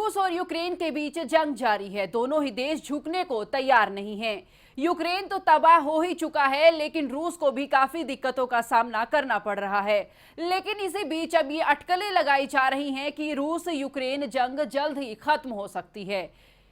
रूस और यूक्रेन के बीच जंग जारी है। दोनों ही देश झुकने को तैयार नहीं हैं। यूक्रेन तो तबाह हो ही चुका है, लेकिन रूस को भी काफी दिक्कतों का सामना करना पड़ रहा है। लेकिन इसी बीच अब ये अटकलें लगाई जा रही हैं कि रूस यूक्रेन जंग जल्द ही खत्म हो सकती है।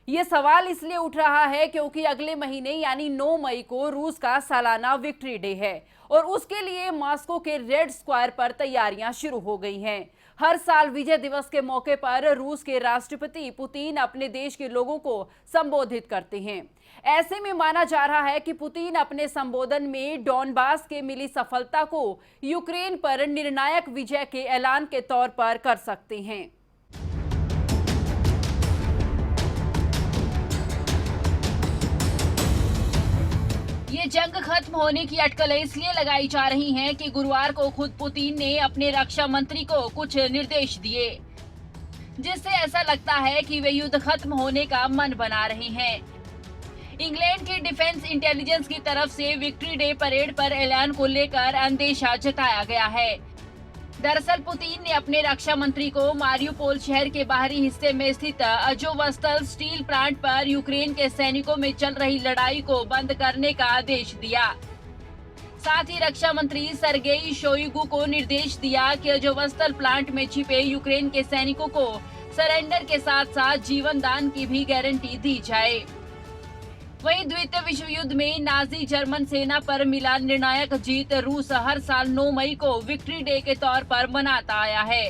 ये सवाल इसलिए उठ रहा है क्योंकि अगले महीने यानी 9 मई को रूस का सालाना विक्ट्री डे है और उसके लिए मॉस्को के रेड स्क्वायर पर तैयारियां शुरू हो गई हैं। हर साल विजय दिवस के मौके पर रूस के राष्ट्रपति पुतिन अपने देश के लोगों को संबोधित करते हैं। ऐसे में माना जा रहा है कि पुतिन अपने संबोधन में डॉनबास के मिली सफलता को यूक्रेन पर निर्णायक विजय के ऐलान के तौर पर कर सकते हैं। ये जंग खत्म होने की अटकलें इसलिए लगाई जा रही हैं कि गुरुवार को खुद पुतिन ने अपने रक्षा मंत्री को कुछ निर्देश दिए, जिससे ऐसा लगता है कि वे युद्ध खत्म होने का मन बना रहे हैं। इंग्लैंड के डिफेंस इंटेलिजेंस की तरफ से विक्ट्री डे परेड पर ऐलान को लेकर अंदेशा जताया गया है। दरअसल पुतिन ने अपने रक्षा मंत्री को मारियुपोल शहर के बाहरी हिस्से में स्थित अजोवस्टल स्टील प्लांट पर यूक्रेन के सैनिकों में चल रही लड़ाई को बंद करने का आदेश दिया। साथ ही रक्षा मंत्री सर्गेई शोइगु को निर्देश दिया कि अजोवस्टल प्लांट में छिपे यूक्रेन के सैनिकों को सरेंडर के साथ साथ जीवन दान की भी गारंटी दी जाए। वहीं द्वितीय विश्व युद्ध में नाजी जर्मन सेना पर मिला निर्णायक जीत रूस हर साल 9 मई को विक्ट्री डे के तौर पर मनाता आया है।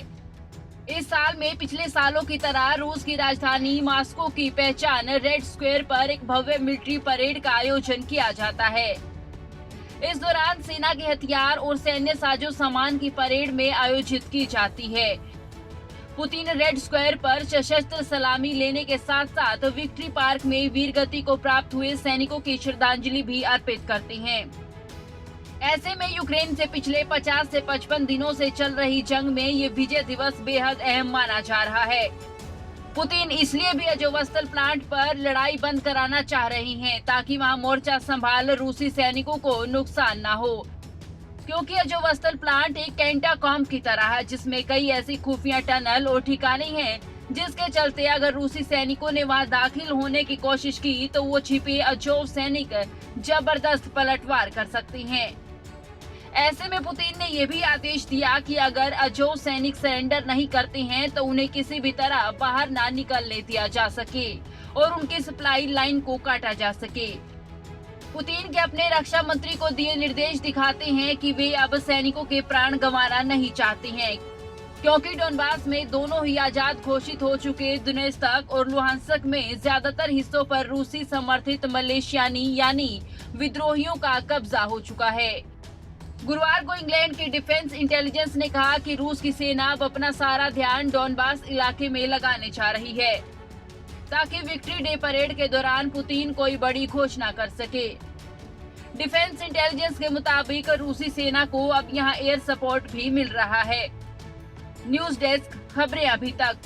इस साल में पिछले सालों की तरह रूस की राजधानी मॉस्को की पहचान रेड स्क्वायर पर एक भव्य मिलिट्री परेड का आयोजन किया जाता है। इस दौरान सेना के हथियार और सैन्य साजो सामान की परेड में आयोजित की जाती है। पुतिन रेड स्क्वायर पर सशस्त्र सलामी लेने के साथ साथ विक्ट्री पार्क में वीरगति को प्राप्त हुए सैनिकों की श्रद्धांजलि भी अर्पित करते हैं। ऐसे में यूक्रेन से पिछले 50 से 55 दिनों से चल रही जंग में ये विजय दिवस बेहद अहम माना जा रहा है। पुतिन इसलिए भी अजोवस्टल प्लांट पर लड़ाई बंद कराना चाह रहे हैं ताकि वहां मोर्चा संभाल रूसी सैनिकों को नुकसान न हो, क्योंकि अजोवस्टल प्लांट एक कैंटाकॉम की तरह है जिसमें कई ऐसी खुफिया टनल और ठिकाने हैं जिसके चलते अगर रूसी सैनिकों ने वहां दाखिल होने की कोशिश की तो वो छिपे अजोव सैनिक जबरदस्त पलटवार कर सकते हैं। ऐसे में पुतिन ने यह भी आदेश दिया कि अगर अजोव सैनिक सरेंडर नहीं करते हैं तो उन्हें किसी भी तरह बाहर ना निकलने दिया जा सके और उनकी सप्लाई लाइन को काटा जा सके। पुतिन के अपने रक्षा मंत्री को दिए निर्देश दिखाते हैं कि वे अब सैनिकों के प्राण गंवाना नहीं चाहते हैं, क्योंकि डॉनबास में दोनों ही आजाद घोषित हो चुके दोनेत्स्क और लुहांस्क में ज्यादातर हिस्सों पर रूसी समर्थित मलेशियानी यानी विद्रोहियों का कब्जा हो चुका है। गुरुवार को इंग्लैंड की डिफेंस इंटेलिजेंस ने कहा कि रूस की सेना अब अपना सारा ध्यान डॉनबास इलाके में लगाने जा रही है ताकि विक्ट्री डे परेड के दौरान पुतिन कोई बड़ी घोषणा कर सके। डिफेंस इंटेलिजेंस के मुताबिक रूसी सेना को अब यहां एयर सपोर्ट भी मिल रहा है। न्यूज डेस्क, खबरें अभी तक।